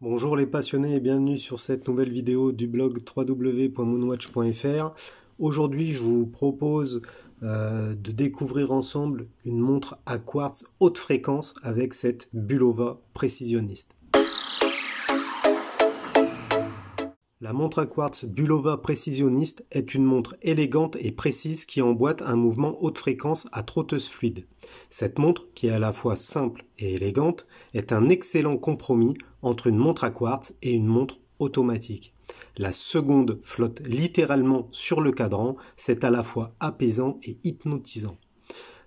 Bonjour les passionnés et bienvenue sur cette nouvelle vidéo du blog www.moonwatch.fr. Aujourd'hui je vous propose de découvrir ensemble une montre à quartz haute fréquence avec cette Bulova précisionniste. La montre à quartz Bulova précisionniste est une montre élégante et précise qui emboîte un mouvement haute fréquence à trotteuse fluide. Cette montre, qui est à la fois simple et élégante, est un excellent compromis entre une montre à quartz et une montre automatique. La seconde flotte littéralement sur le cadran, c'est à la fois apaisant et hypnotisant.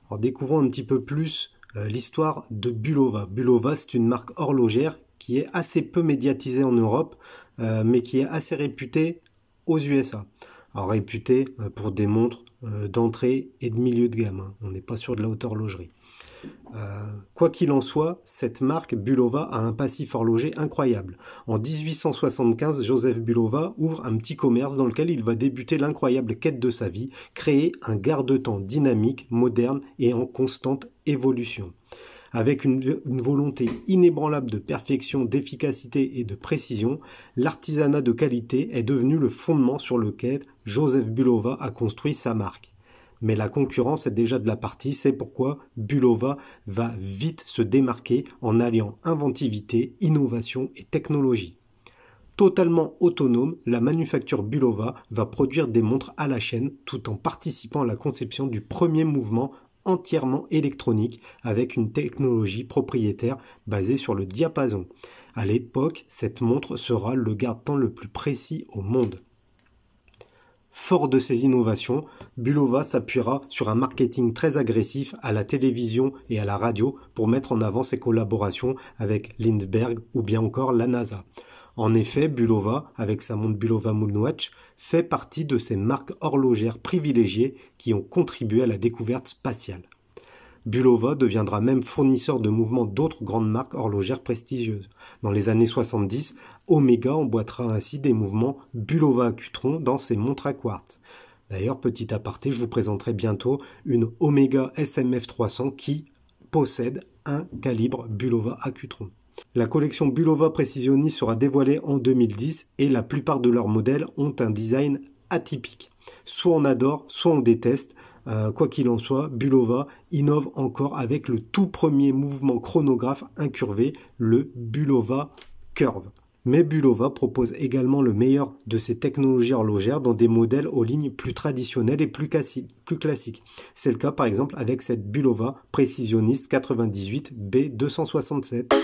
Alors découvrons un petit peu plus l'histoire de Bulova. Bulova, c'est une marque horlogère qui est assez peu médiatisée en Europe, mais qui est assez réputée aux USA. Alors réputée pour des montres d'entrée et de milieu de gamme, hein. On n'est pas sur de la haute horlogerie. Quoi qu'il en soit, cette marque Bulova a un passif horloger incroyable. En 1875, Joseph Bulova ouvre un petit commerce dans lequel il va débuter l'incroyable quête de sa vie, créer un garde-temps dynamique, moderne et en constante évolution. Avec une volonté inébranlable de perfection, d'efficacité et de précision, l'artisanat de qualité est devenu le fondement sur lequel Joseph Bulova a construit sa marque. Mais la concurrence est déjà de la partie, c'est pourquoi Bulova va vite se démarquer en alliant inventivité, innovation et technologie. Totalement autonome, la manufacture Bulova va produire des montres à la chaîne tout en participant à la conception du premier mouvement entièrement électronique avec une technologie propriétaire basée sur le diapason. À l'époque, cette montre sera le garde-temps le plus précis au monde. Fort de ces innovations, Bulova s'appuiera sur un marketing très agressif à la télévision et à la radio pour mettre en avant ses collaborations avec Lindbergh ou bien encore la NASA. En effet, Bulova, avec sa montre Bulova Moonwatch, fait partie de ces marques horlogères privilégiées qui ont contribué à la découverte spatiale. Bulova deviendra même fournisseur de mouvements d'autres grandes marques horlogères prestigieuses. Dans les années 70, Omega emboîtera ainsi des mouvements Bulova Accutron dans ses montres à quartz. D'ailleurs, petit aparté, je vous présenterai bientôt une Omega SMF 300 qui possède un calibre Bulova Accutron. La collection Bulova Précisionniste sera dévoilée en 2010 et la plupart de leurs modèles ont un design atypique. Soit on adore, soit on déteste. Quoi qu'il en soit, Bulova innove encore avec le tout premier mouvement chronographe incurvé, le Bulova Curve. Mais Bulova propose également le meilleur de ses technologies horlogères dans des modèles aux lignes plus traditionnelles et plus classiques. C'est le cas par exemple avec cette Bulova Précisionniste 98 B267.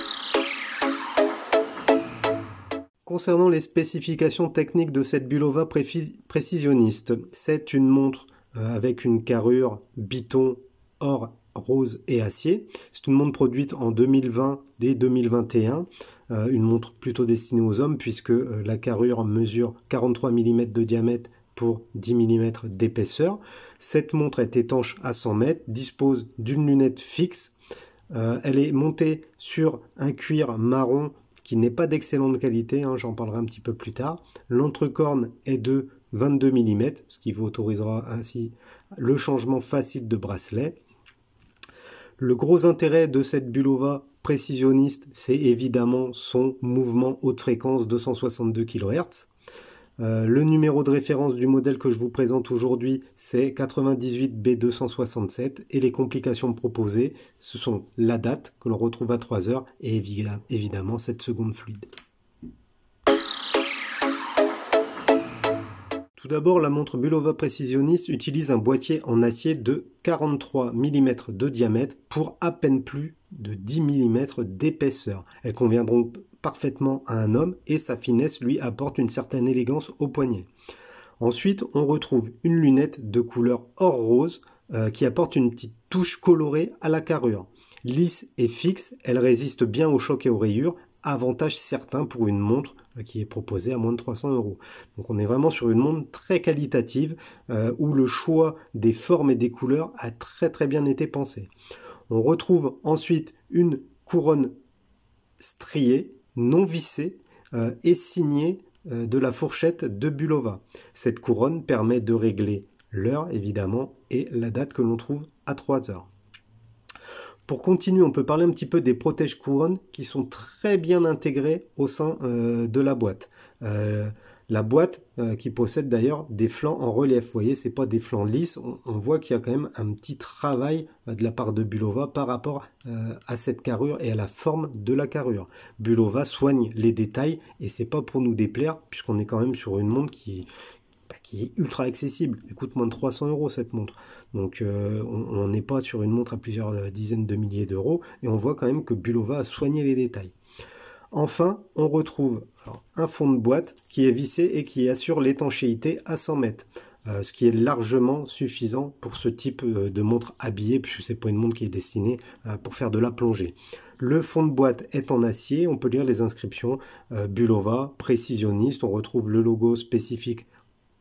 Concernant les spécifications techniques de cette Bulova précisionniste, c'est une montre avec une carrure biton or, rose et acier. C'est une montre produite en 2020 et 2021, une montre plutôt destinée aux hommes puisque la carrure mesure 43 mm de diamètre pour 10 mm d'épaisseur. Cette montre est étanche à 100 mètres, dispose d'une lunette fixe. Elle est montée sur un cuir marron qui n'est pas d'excellente qualité, hein, j'en parlerai un petit peu plus tard. L'entrecorne est de 22 mm, ce qui vous autorisera ainsi le changement facile de bracelet. Le gros intérêt de cette Bulova précisionniste, c'est évidemment son mouvement haute fréquence 262 kHz. Le numéro de référence du modèle que je vous présente aujourd'hui, c'est 98B267 et les complications proposées, ce sont la date que l'on retrouve à 3 heures et évidemment cette seconde fluide. Tout d'abord, la montre Bulova précisionniste utilise un boîtier en acier de 43 mm de diamètre pour à peine plus de 10 mm d'épaisseur. Elles conviendront parfaitement à un homme et sa finesse lui apporte une certaine élégance au poignet. Ensuite, on retrouve une lunette de couleur or rose qui apporte une petite touche colorée à la carrure. Lisse et fixe, elle résiste bien aux chocs et aux rayures, avantage certain pour une montre qui est proposée à moins de 300 €. Donc on est vraiment sur une montre très qualitative où le choix des formes et des couleurs a très bien été pensé. On retrouve ensuite une couronne striée, non vissée et signée de la fourchette de Bulova. Cette couronne permet de régler l'heure évidemment et la date que l'on trouve à 3 heures. Pour continuer, on peut parler un petit peu des protège-couronnes qui sont très bien intégrés au sein de la boîte. La boîte qui possède d'ailleurs des flancs en relief. Vous voyez, c'est pas des flancs lisses. On voit qu'il y a quand même un petit travail de la part de Bulova par rapport à cette carrure et à la forme de la carrure. Bulova soigne les détails et c'est pas pour nous déplaire puisqu'on est quand même sur une montre qui est ultra accessible. Elle coûte moins de 300 € cette montre. Donc on n'est pas sur une montre à plusieurs dizaines de milliers d'euros et on voit quand même que Bulova a soigné les détails. Enfin, on retrouve un fond de boîte qui est vissé et qui assure l'étanchéité à 100 mètres. Ce qui est largement suffisant pour ce type de montre habillée, puisque c'est pas une montre qui est destinée pour faire de la plongée. Le fond de boîte est en acier, on peut lire les inscriptions Bulova, précisionniste, on retrouve le logo spécifique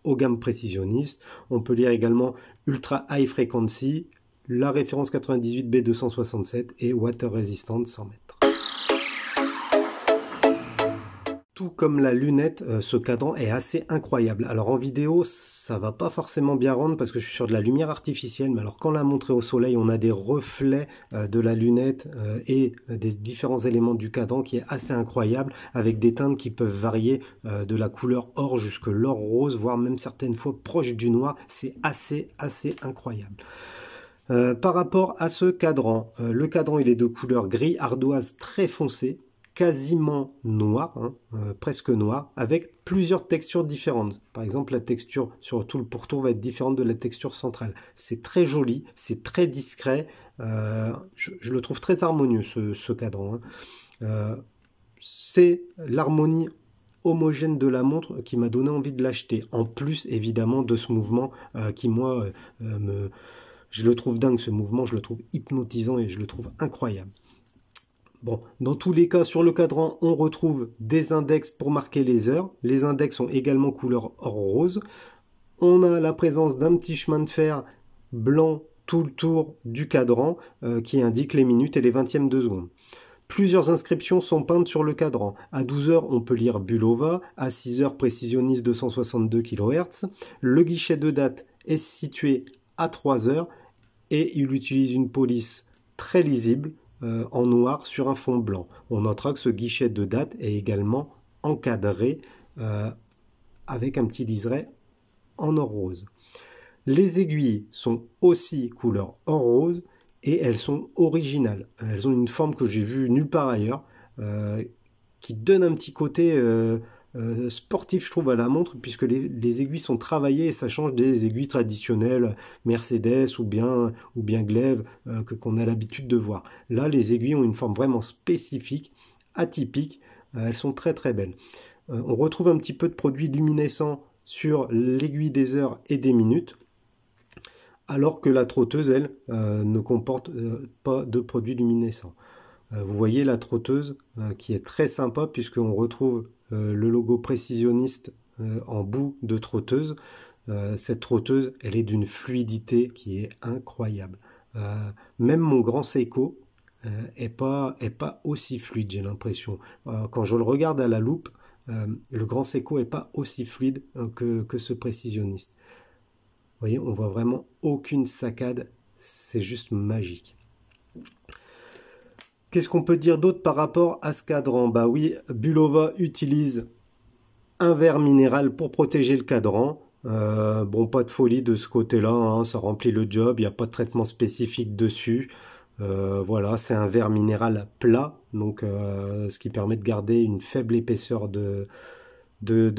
aux gammes précisionnistes. On peut lire également Ultra High Frequency, la référence 98B267 et Water Resistant 100 mètres. Tout comme la lunette, ce cadran est assez incroyable. Alors en vidéo, ça va pas forcément bien rendre parce que je suis sur de la lumière artificielle, mais alors quand la montre est au soleil, on a des reflets de la lunette et des différents éléments du cadran qui est assez incroyable, avec des teintes qui peuvent varier de la couleur or jusque l'or rose, voire même certaines fois proche du noir. C'est assez incroyable. Par rapport à ce cadran, le cadran il est de couleur gris ardoise très foncée, quasiment noir, presque noir, avec plusieurs textures différentes. Par exemple, la texture sur tout le pourtour va être différente de la texture centrale. C'est très joli, c'est très discret, je le trouve très harmonieux ce cadran. C'est l'harmonie homogène de la montre qui m'a donné envie de l'acheter, en plus évidemment de ce mouvement qui moi, je le trouve dingue ce mouvement, je le trouve hypnotisant et je le trouve incroyable. Bon, dans tous les cas, sur le cadran, on retrouve des index pour marquer les heures. Les index sont également couleur or rose. On a la présence d'un petit chemin de fer blanc tout le tour du cadran qui indique les minutes et les vingtièmes de seconde. Plusieurs inscriptions sont peintes sur le cadran. À 12 h, on peut lire Bulova. À 6 h, précisionniste 262 kHz. Le guichet de date est situé à 3 h et il utilise une police très lisible en noir sur un fond blanc. On notera que ce guichet de date est également encadré avec un petit liseré en or rose. Les aiguilles sont aussi couleur or rose et elles sont originales. Elles ont une forme que j'ai vue nulle part ailleurs qui donne un petit côté sportif, je trouve, à la montre, puisque les aiguilles sont travaillées et ça change des aiguilles traditionnelles Mercedes ou bien glaive qu'on a l'habitude de voir. Là, les aiguilles ont une forme vraiment spécifique, atypique, elles sont très très belles. On retrouve un petit peu de produits luminescents sur l'aiguille des heures et des minutes, alors que la trotteuse, elle, ne comporte pas de produits luminescents. Vous voyez la trotteuse qui est très sympa puisqu'on retrouve le logo précisionniste en bout de trotteuse. Cette trotteuse, elle est d'une fluidité qui est incroyable. Même mon grand Seiko est pas aussi fluide, j'ai l'impression. Quand je le regarde à la loupe, le grand Seiko est pas aussi fluide que ce précisionniste. Vous voyez, on voit vraiment aucune saccade, c'est juste magique. Qu'est-ce qu'on peut dire d'autre par rapport à ce cadran? Bah oui, Bulova utilise un verre minéral pour protéger le cadran. Bon, pas de folie de ce côté-là, hein, ça remplit le job, il n'y a pas de traitement spécifique dessus. Voilà, c'est un verre minéral plat, donc ce qui permet de garder une faible épaisseur de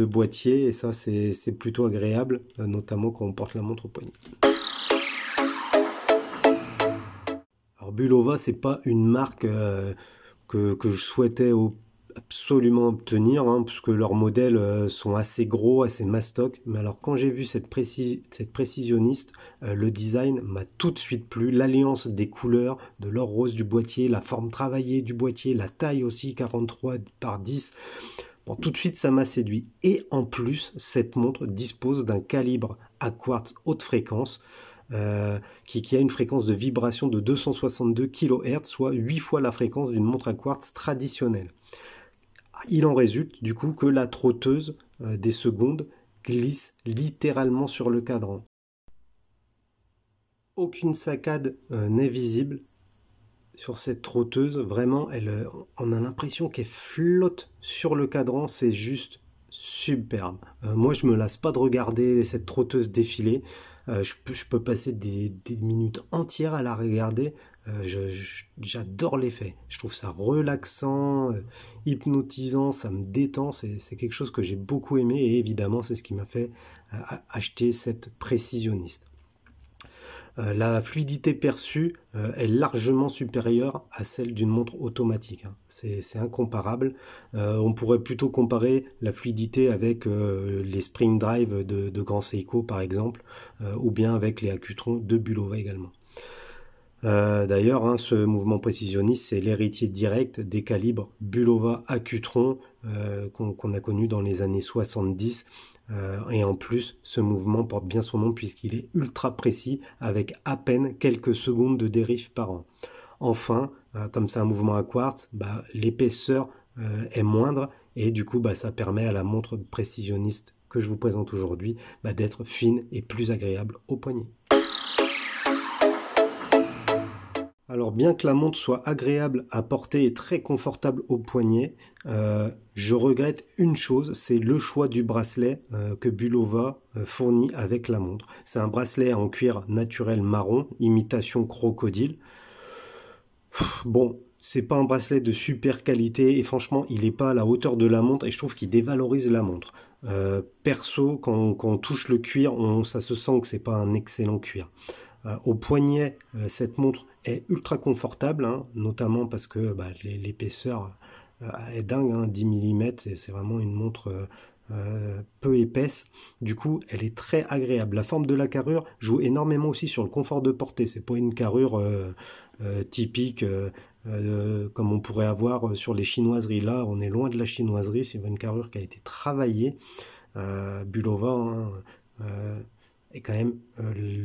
boîtier, et ça c'est plutôt agréable, notamment quand on porte la montre au poignet. Alors Bulova, c'est pas une marque que je souhaitais absolument obtenir, hein, parce que leurs modèles sont assez gros, assez mastoc. Mais alors quand j'ai vu cette précisionniste, le design m'a tout de suite plu. L'alliance des couleurs, de l'or rose du boîtier, la forme travaillée du boîtier, la taille aussi 43 par 10. Bon, tout de suite, ça m'a séduit. Et en plus, cette montre dispose d'un calibre à quartz haute fréquence, qui a une fréquence de vibration de 262 kHz, soit 8 fois la fréquence d'une montre à quartz traditionnelle. Il en résulte du coup que la trotteuse des secondes glisse littéralement sur le cadran. Aucune saccade n'est visible. sur cette trotteuse. Vraiment, on a l'impression qu'elle flotte sur le cadran, c'est juste superbe. Moi, je me lasse pas de regarder cette trotteuse défiler. Je peux passer des minutes entières à la regarder. J'adore l'effet. Je trouve ça relaxant, hypnotisant, ça me détend. C'est quelque chose que j'ai beaucoup aimé et évidemment, c'est ce qui m'a fait acheter cette précisionniste. La fluidité perçue est largement supérieure à celle d'une montre automatique. Hein. C'est incomparable. On pourrait plutôt comparer la fluidité avec les Spring Drive de Grand Seiko par exemple, ou bien avec les Accutron de Bulova également. D'ailleurs, hein, ce mouvement précisionniste, c'est l'héritier direct des calibres Bulova Accutron qu'on a connus dans les années 70. Et en plus, ce mouvement porte bien son nom puisqu'il est ultra précis avec à peine quelques secondes de dérive par an. Enfin, comme c'est un mouvement à quartz, l'épaisseur est moindre et du coup ça permet à la montre précisionniste que je vous présente aujourd'hui d'être fine et plus agréable au poignet. Alors bien que la montre soit agréable à porter et très confortable au poignet, je regrette une chose, c'est le choix du bracelet que Bulova fournit avec la montre. C'est un bracelet en cuir naturel marron, imitation crocodile. Bon, c'est pas un bracelet de super qualité et franchement il n'est pas à la hauteur de la montre et je trouve qu'il dévalorise la montre. Perso, quand on touche le cuir, ça se sent que c'est pas un excellent cuir. Au poignet, cette montre est ultra confortable, hein, notamment parce que l'épaisseur est dingue, hein, 10 mm, c'est vraiment une montre peu épaisse. Du coup, elle est très agréable. La forme de la carrure joue énormément aussi sur le confort de portée. C'est pas une carrure typique comme on pourrait avoir sur les chinoiseries. Là, on est loin de la chinoiserie, c'est une carrure qui a été travaillée. Bulova, hein, est quand même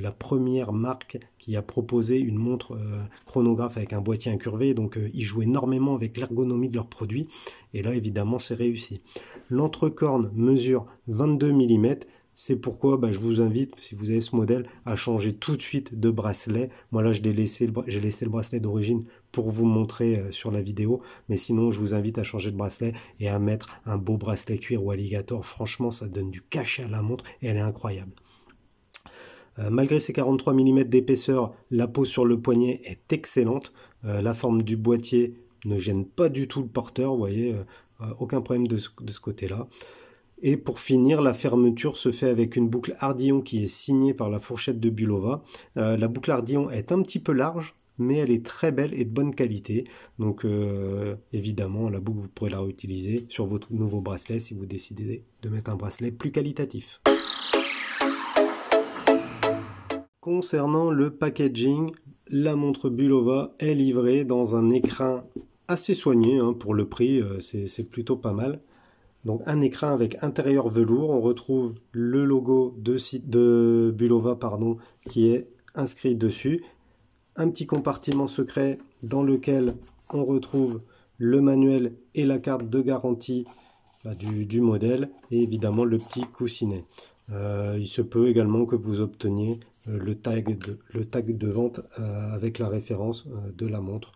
la première marque qui a proposé une montre chronographe avec un boîtier incurvé, donc ils jouent énormément avec l'ergonomie de leurs produits, et là évidemment c'est réussi. L'entrecorne mesure 22 mm, c'est pourquoi je vous invite, si vous avez ce modèle, à changer tout de suite de bracelet. Moi là j'ai laissé le bracelet d'origine pour vous montrer sur la vidéo, mais sinon je vous invite à changer de bracelet et à mettre un beau bracelet cuir ou alligator. Franchement ça donne du cachet à la montre et elle est incroyable. Malgré ses 43 mm d'épaisseur, la pose sur le poignet est excellente. La forme du boîtier ne gêne pas du tout le porteur, vous voyez, aucun problème de ce côté-là. Et pour finir, la fermeture se fait avec une boucle Ardillon qui est signée par la fourchette de Bulova. La boucle Ardillon est un petit peu large, mais elle est très belle et de bonne qualité. Donc évidemment, la boucle, vous pourrez la réutiliser sur votre nouveau bracelet si vous décidez de mettre un bracelet plus qualitatif. Concernant le packaging, la montre Bulova est livrée dans un écrin assez soigné, hein, pour le prix, c'est plutôt pas mal. Donc un écrin avec intérieur velours, on retrouve le logo de Bulova qui est inscrit dessus. Un petit compartiment secret dans lequel on retrouve le manuel et la carte de garantie du modèle et évidemment le petit coussinet. Il se peut également que vous obteniez le tag de vente avec la référence de la montre.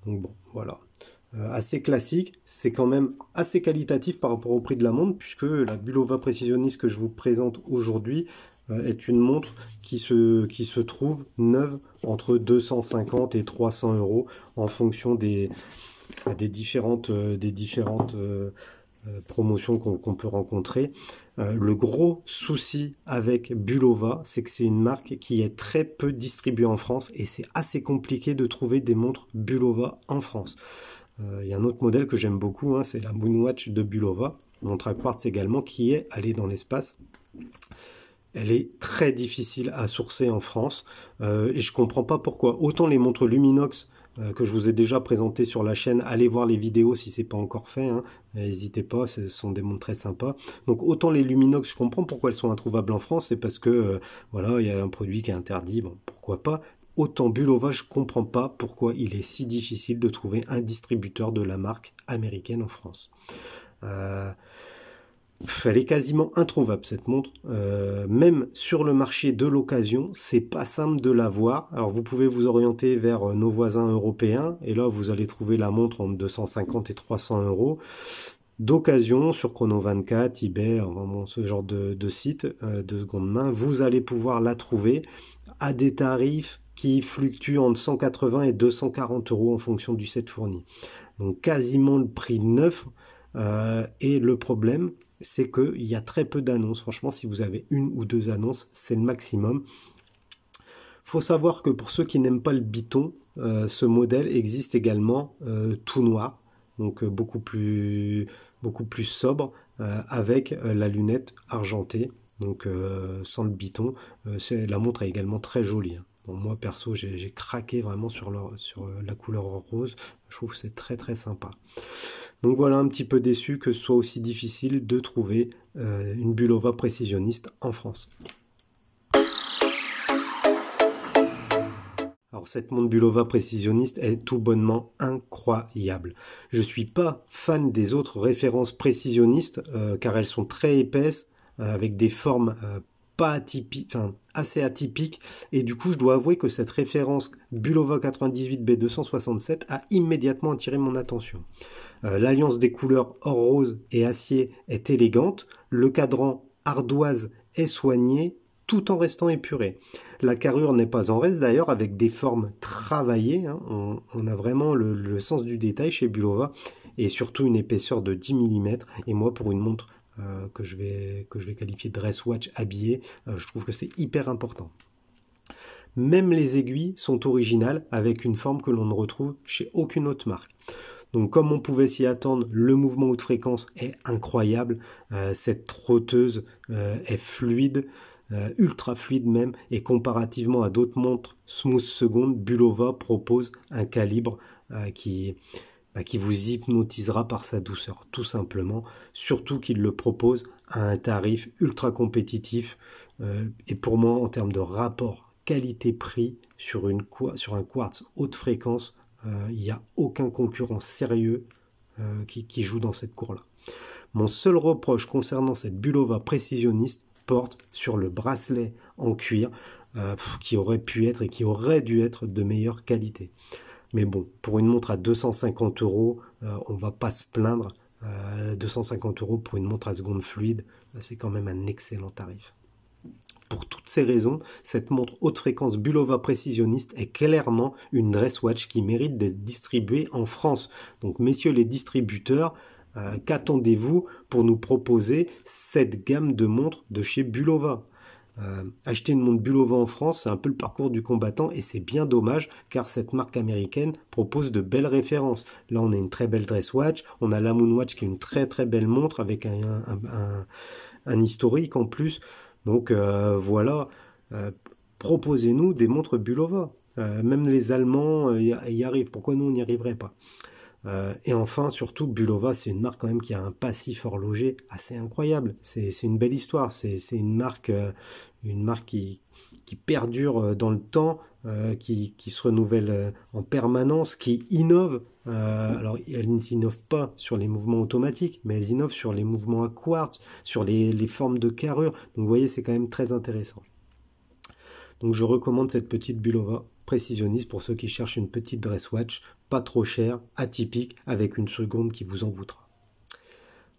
Donc bon, voilà. Assez classique, c'est quand même assez qualitatif par rapport au prix de la montre, puisque la Bulova Précisionniste que je vous présente aujourd'hui est une montre qui se trouve neuve entre 250 et 300 € en fonction des différentes promotions qu'on peut rencontrer. Le gros souci avec Bulova, c'est que c'est une marque qui est très peu distribuée en France et c'est assez compliqué de trouver des montres Bulova en France. Il y a un autre modèle que j'aime beaucoup, hein, c'est la Moonwatch de Bulova, montre à quartz également, qui est allée dans l'espace. Elle est très difficile à sourcer en France et je comprends pas pourquoi. Autant les montres Luminox que je vous ai déjà présenté sur la chaîne, allez voir les vidéos si c'est pas encore fait, hein. N'hésitez pas, ce sont des montres très sympas. Donc autant les Luminox, je comprends pourquoi elles sont introuvables en France, c'est parce que voilà, il y a un produit qui est interdit, bon pourquoi pas. Autant Bulova, je comprends pas pourquoi il est si difficile de trouver un distributeur de la marque américaine en France. Elle est quasiment introuvable cette montre, même sur le marché de l'occasion, c'est pas simple de la voir. Alors vous pouvez vous orienter vers nos voisins européens, et là vous allez trouver la montre entre 250 et 300 euros. D'occasion sur Chrono24, eBay, vraiment ce genre de site de seconde main, vous allez pouvoir la trouver à des tarifs qui fluctuent entre 180 et 240 euros en fonction du set fourni. Donc quasiment le prix neuf, et le problème, c'est qu'il y a très peu d'annonces. Franchement, si vous avez une ou deux annonces, c'est le maximum. Faut savoir que pour ceux qui n'aiment pas le biton, ce modèle existe également tout noir, donc beaucoup plus sobre, avec la lunette argentée, donc sans le biton. La montre est également très jolie, hein. Bon, moi perso j'ai craqué vraiment sur la couleur rose, je trouve que c'est très très sympa. Donc voilà, un petit peu déçu que ce soit aussi difficile de trouver une Bulova précisionniste en France. Alors cette montre Bulova précisionniste est tout bonnement incroyable. Je suis pas fan des autres références précisionnistes car elles sont très épaisses avec des formes pas atypiques, enfin assez atypiques, et du coup je dois avouer que cette référence Bulova 98B267 a immédiatement attiré mon attention. L'alliance des couleurs or rose et acier est élégante, le cadran ardoise est soigné tout en restant épuré. La carrure n'est pas en reste d'ailleurs, avec des formes travaillées, hein. On a vraiment le sens du détail chez Bulova, et surtout une épaisseur de 10 mm, et moi pour une montre que je vais qualifier de dress watch habillée, je trouve que c'est hyper important. Même les aiguilles sont originales, avec une forme que l'on ne retrouve chez aucune autre marque. Donc comme on pouvait s'y attendre, le mouvement haute fréquence est incroyable, cette trotteuse est fluide, ultra fluide même, et comparativement à d'autres montres Smooth Seconde, Bulova propose un calibre qui vous hypnotisera par sa douceur, tout simplement, surtout qu'il le propose à un tarif ultra compétitif, et pour moi, en termes de rapport qualité-prix, sur un quartz haute fréquence, il n'y a aucun concurrent sérieux qui joue dans cette cour-là. Mon seul reproche concernant cette Bulova précisionniste porte sur le bracelet en cuir, qui aurait pu être et qui aurait dû être de meilleure qualité. Mais bon, pour une montre à 250 euros, on va pas se plaindre. 250 euros pour une montre à seconde fluide, c'est quand même un excellent tarif. Pour toutes ces raisons, cette montre haute fréquence Bulova précisionniste est clairement une dress watch qui mérite d'être distribuée en France. Donc messieurs les distributeurs, qu'attendez-vous pour nous proposer cette gamme de montres de chez Bulova ? Acheter une montre Bulova en France, c'est un peu le parcours du combattant, et c'est bien dommage car cette marque américaine propose de belles références. Là on a une très belle dress watch, on a la Moonwatch qui est une très très belle montre avec un historique en plus. Donc voilà, proposez-nous des montres Bulova. Même les Allemands y arrivent, pourquoi nous on n'y arriverait pas? Et enfin, surtout, Bulova, c'est une marque quand même qui a un passif horloger assez incroyable. C'est une belle histoire. C'est une marque qui perdure dans le temps, qui se renouvelle en permanence, qui innove. Alors, elles n'innovent pas sur les mouvements automatiques, mais elles innovent sur les mouvements à quartz, sur les formes de carrure. Donc, vous voyez, c'est quand même très intéressant. Donc, je recommande cette petite Bulova précisionniste pour ceux qui cherchent une petite dress watch, pas trop chère, atypique, avec une seconde qui vous envoûtera.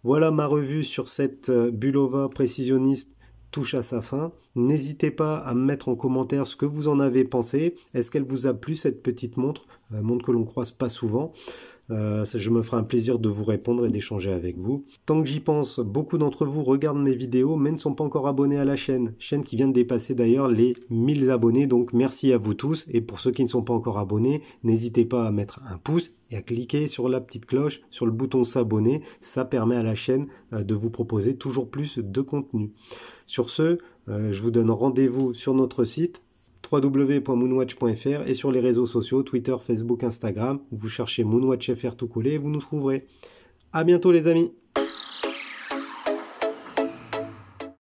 Voilà, ma revue sur cette Bulova précisionniste touche à sa fin. N'hésitez pas à me mettre en commentaire ce que vous en avez pensé. Est-ce qu'elle vous a plu, cette petite montre, montre que l'on croise pas souvent? Je me ferai un plaisir de vous répondre et d'échanger avec vous. Tant que j'y pense, beaucoup d'entre vous regardent mes vidéos mais ne sont pas encore abonnés à la chaîne qui vient de dépasser d'ailleurs les 1000 abonnés, donc merci à vous tous. Et pour ceux qui ne sont pas encore abonnés, n'hésitez pas à mettre un pouce et à cliquer sur la petite cloche, sur le bouton s'abonner. Ça permet à la chaîne de vous proposer toujours plus de contenu. Sur ce, je vous donne rendez-vous sur notre site www.moonwatch.fr et sur les réseaux sociaux, Twitter, Facebook, Instagram. Vous cherchez Moonwatch FR tout collé et vous nous trouverez. À bientôt les amis.